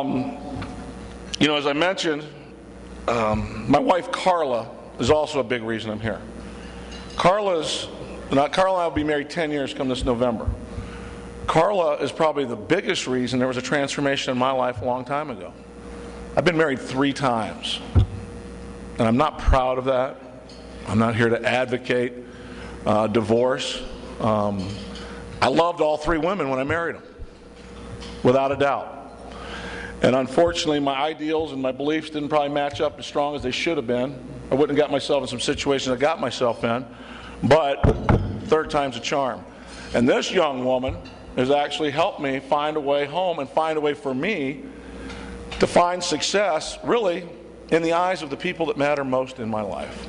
As I mentioned, my wife Carla is also a big reason I'm here. Carla and I will be married 10 years come this November. Carla is probably the biggest reason there was a transformation in my life a long time ago. I've been married 3 times, and I'm not proud of that. I'm not here to advocate divorce. I loved all 3 women when I married them, without a doubt. And unfortunately, my ideals and my beliefs didn't probably match up as strong as they should have been. I wouldn't have got myself in some situations I got myself in. But 3rd time's a charm. And this young woman has actually helped me find a way home and find a way for me to find success, really, in the eyes of the people that matter most in my life.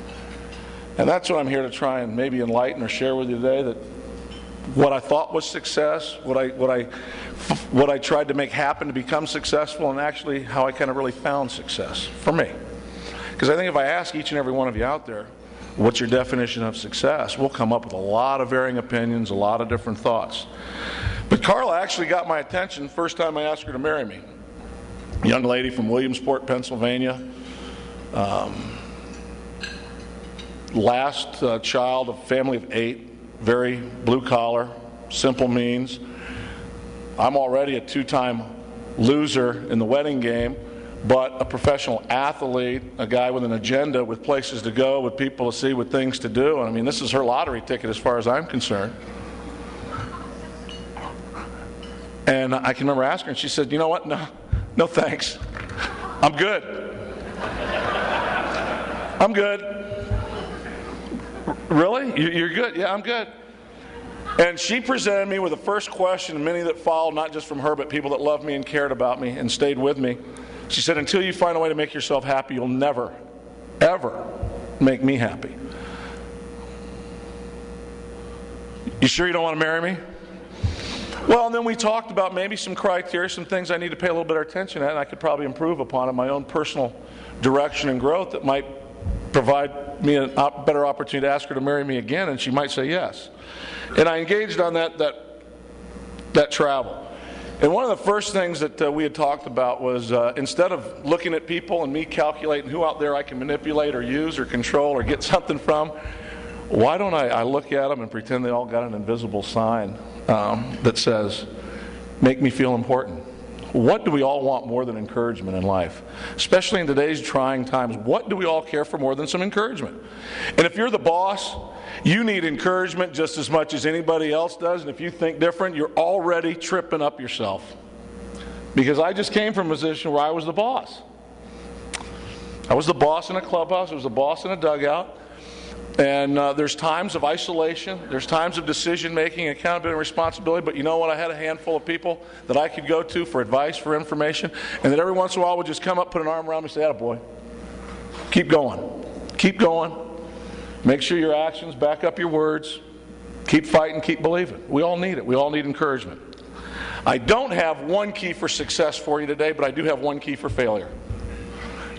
And that's what I'm here to try and maybe enlighten or share with you today, that what I thought was success, what I tried to make happen to become successful, and actually how I kind of really found success for me. Because I think if I ask each and every one of you out there, what's your definition of success, we'll come up with a lot of varying opinions, a lot of different thoughts. But Carla actually got my attention first time I asked her to marry me. A young lady from Williamsport, Pennsylvania. Last child of a family of 8. Very blue-collar, simple means. I'm already a 2-time loser in the wedding game, but a professional athlete, a guy with an agenda, with places to go, with people to see, with things to do. And I mean, this is her lottery ticket as far as I'm concerned. And I can remember asking her, and she said, "You know what? No thanks. I'm good. I'm good." Really? You're good? Yeah, I'm good. And she presented me with the first question, and many that followed, not just from her, but people that loved me and cared about me and stayed with me. She said, "Until you find a way to make yourself happy, you'll never, ever make me happy." You sure you don't want to marry me? Well, and then we talked about maybe some criteria, some things I need to pay a little bit of attention at, and I could probably improve upon in my own personal direction and growth that might provide me a better opportunity to ask her to marry me again, and she might say yes. And I engaged on that travel. And one of the first things that we had talked about was instead of looking at people and me calculating who out there I can manipulate or use or control or get something from, why don't I look at them and pretend they all got an invisible sign that says, "Make me feel important." What do we all want more than encouragement in life? Especially in today's trying times, what do we all care for more than some encouragement? And if you're the boss, you need encouragement just as much as anybody else does. And if you think different, you're already tripping up yourself. Because I just came from a position where I was the boss. I was the boss in a clubhouse. I was the boss in a dugout. And there's times of isolation, there's times of decision-making, accountability, and responsibility, but you know what? I had a handful of people that I could go to for advice, for information, and that every once in a while would just come up, put an arm around me and say, "Attaboy, keep going, make sure your actions back up your words, keep fighting, keep believing." We all need it. We all need encouragement. I don't have one key for success for you today, but I do have one key for failure.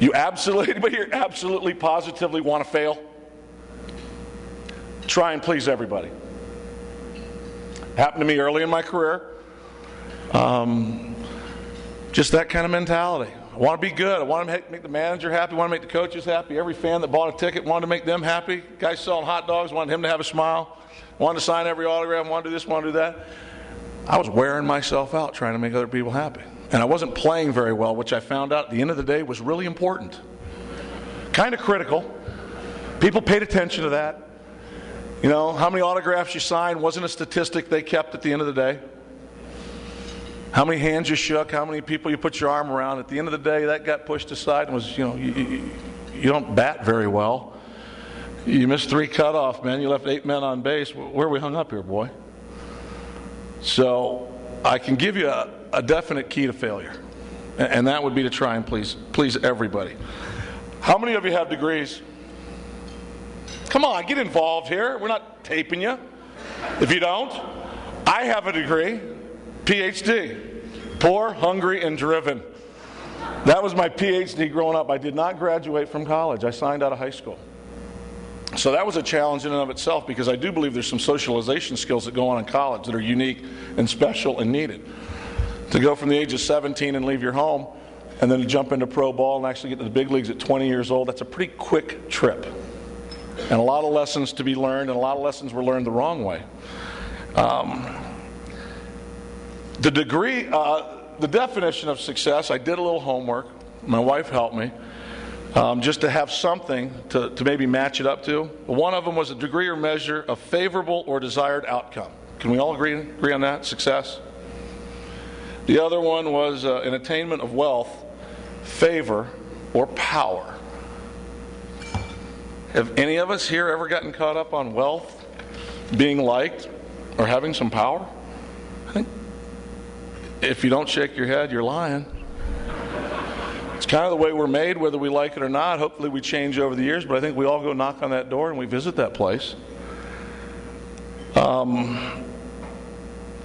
Anybody here absolutely, positively want to fail? Try and please everybody. Happened to me early in my career. Just that kind of mentality. I want to be good. I want to make the manager happy. I want to make the coaches happy. Every fan that bought a ticket wanted to make them happy. Guys selling hot dogs wanted him to have a smile. Wanted to sign every autograph. Wanted to do this, wanted to do that. I was wearing myself out trying to make other people happy. And I wasn't playing very well, which I found out at the end of the day was really important. Kind of critical. People paid attention to that. You know, how many autographs you signed wasn't a statistic they kept at the end of the day. How many hands you shook, how many people you put your arm around. At the end of the day, that got pushed aside and was, you don't bat very well. You missed 3 cutoff, man. You left 8 men on base. Where are we hung up here, boy? So I can give you a definite key to failure, and that would be to try and please everybody. How many of you have degrees? Come on, get involved here. We're not taping you. If you don't, I have a degree, PhD. Poor, hungry, and driven. That was my PhD growing up. I did not graduate from college. I signed out of high school. So that was a challenge in and of itself, because I do believe there's some socialization skills that go on in college that are unique and special and needed. To go from the age of 17 and leave your home and then to jump into pro ball and actually get to the big leagues at 20 years old, that's a pretty quick trip. And a lot of lessons to be learned, and a lot of lessons were learned the wrong way. The definition of success, I did a little homework. My wife helped me, just to have something to maybe match it up to. One of them was a degree or measure of favorable or desired outcome. Can we all agree on that? Success. The other one was an attainment of wealth, favor, or power. Have any of us here ever gotten caught up on wealth, being liked, or having some power? I think if you don't shake your head, you're lying. It's kind of the way we're made, whether we like it or not. Hopefully we change over the years, but I think we all go knock on that door and we visit that place.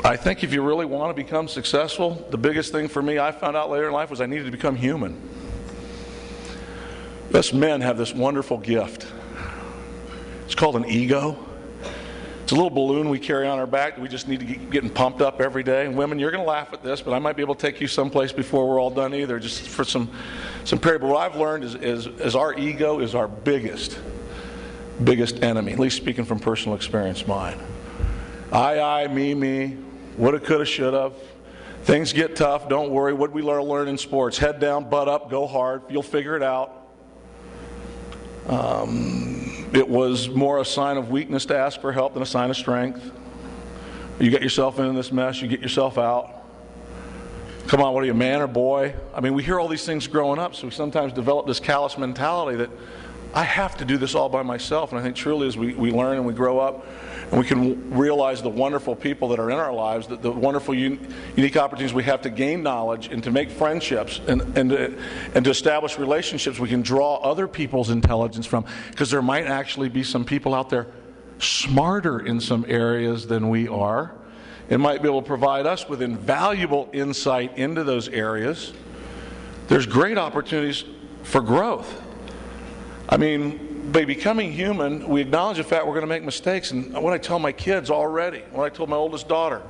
I think if you really want to become successful, the biggest thing for me I found out later in life was I needed to become human. Us men have this wonderful gift. It's called an ego. It's a little balloon we carry on our back that we just need to keep getting pumped up every day. And women, you're going to laugh at this, but I might be able to take you someplace before we're all done either, just for some period. But what I've learned is our ego is our biggest enemy, at least speaking from personal experience, mine. I, me, woulda, coulda, shoulda. Things get tough, don't worry. What we learn in sports? Head down, butt up, go hard. You'll figure it out. It was more a sign of weakness to ask for help than a sign of strength. You get yourself into this mess, you get yourself out. Come on, what are you, man or boy? I mean, we hear all these things growing up, so we sometimes develop this callous mentality that I have to do this all by myself. And I think truly as we learn and we grow up, and we can realize the wonderful people that are in our lives, the wonderful, unique opportunities we have to gain knowledge and to make friendships and to establish relationships we can draw other people's intelligence from. Because there might actually be some people out there smarter in some areas than we are. It might be able to provide us with invaluable insight into those areas. There's great opportunities for growth. I mean, by becoming human, we acknowledge the fact we're going to make mistakes. And what I tell my kids already, what I told my oldest daughter,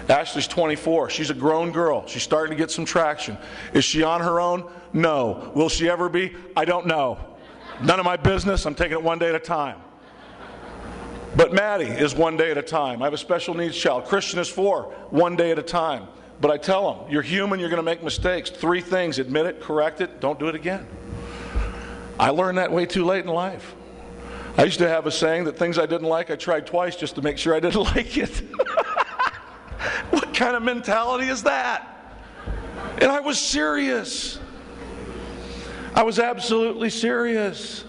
Ashley's 24. She's a grown girl. She's starting to get some traction. Is she on her own? No. Will she ever be? I don't know. None of my business. I'm taking it one day at a time. But Maddie is one day at a time. I have a special needs child. Christian is 4, one day at a time. But I tell them, you're human, you're going to make mistakes. 3 things: admit it, correct it, don't do it again. I learned that way too late in life. I used to have a saying that things I didn't like, I tried twice just to make sure I didn't like it. What kind of mentality is that? And I was serious. I was absolutely serious.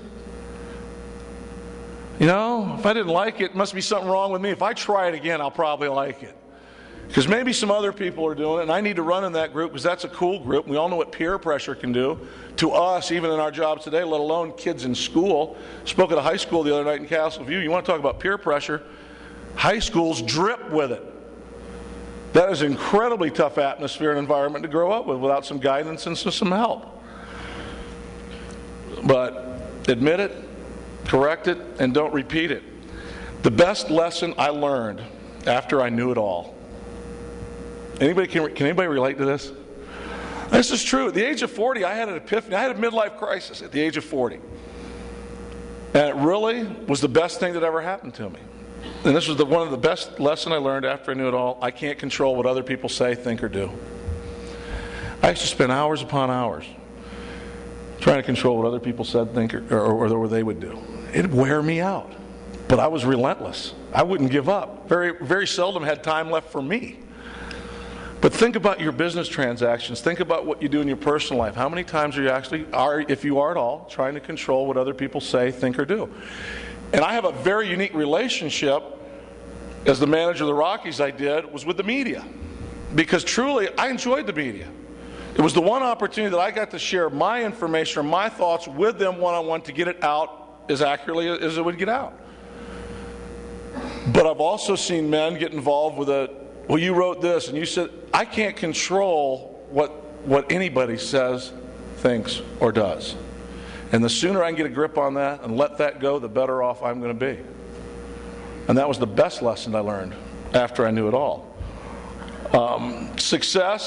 You know, if I didn't like it, it must be something wrong with me. If I try it again, I'll probably like it. Because maybe some other people are doing it, and I need to run in that group because that's a cool group. We all know what peer pressure can do to us, even in our jobs today, let alone kids in school. Spoke at a high school the other night in Castle View. You want to talk about peer pressure? High schools drip with it. That is an incredibly tough atmosphere and environment to grow up with without some guidance and some help. But admit it, correct it, and don't repeat it. The best lesson I learned after I knew it all. Can anybody relate to this? This is true. At the age of 40, I had an epiphany. I had a midlife crisis at the age of 40. And it really was the best thing that ever happened to me. And this was one of the best lessons I learned after I knew it all. I can't control what other people say, think, or do. I used to spend hours upon hours trying to control what other people said, think, or they would do. It'd wear me out. But I was relentless. I wouldn't give up. Very, very seldom had time left for me. But think about your business transactions. Think about what you do in your personal life. How many times are you actually, if you are at all, trying to control what other people say, think, or do? And I have a very unique relationship, as the manager of the Rockies I did, was with the media. Because truly, I enjoyed the media. It was the one opportunity that I got to share my information or my thoughts with them one-on-one to get it out as accurately as it would get out. But I've also seen men get involved with well, you wrote this, and you said, I can't control what anybody says, thinks, or does. And the sooner I can get a grip on that and let that go, the better off I'm going to be. And that was the best lesson I learned after I knew it all. Success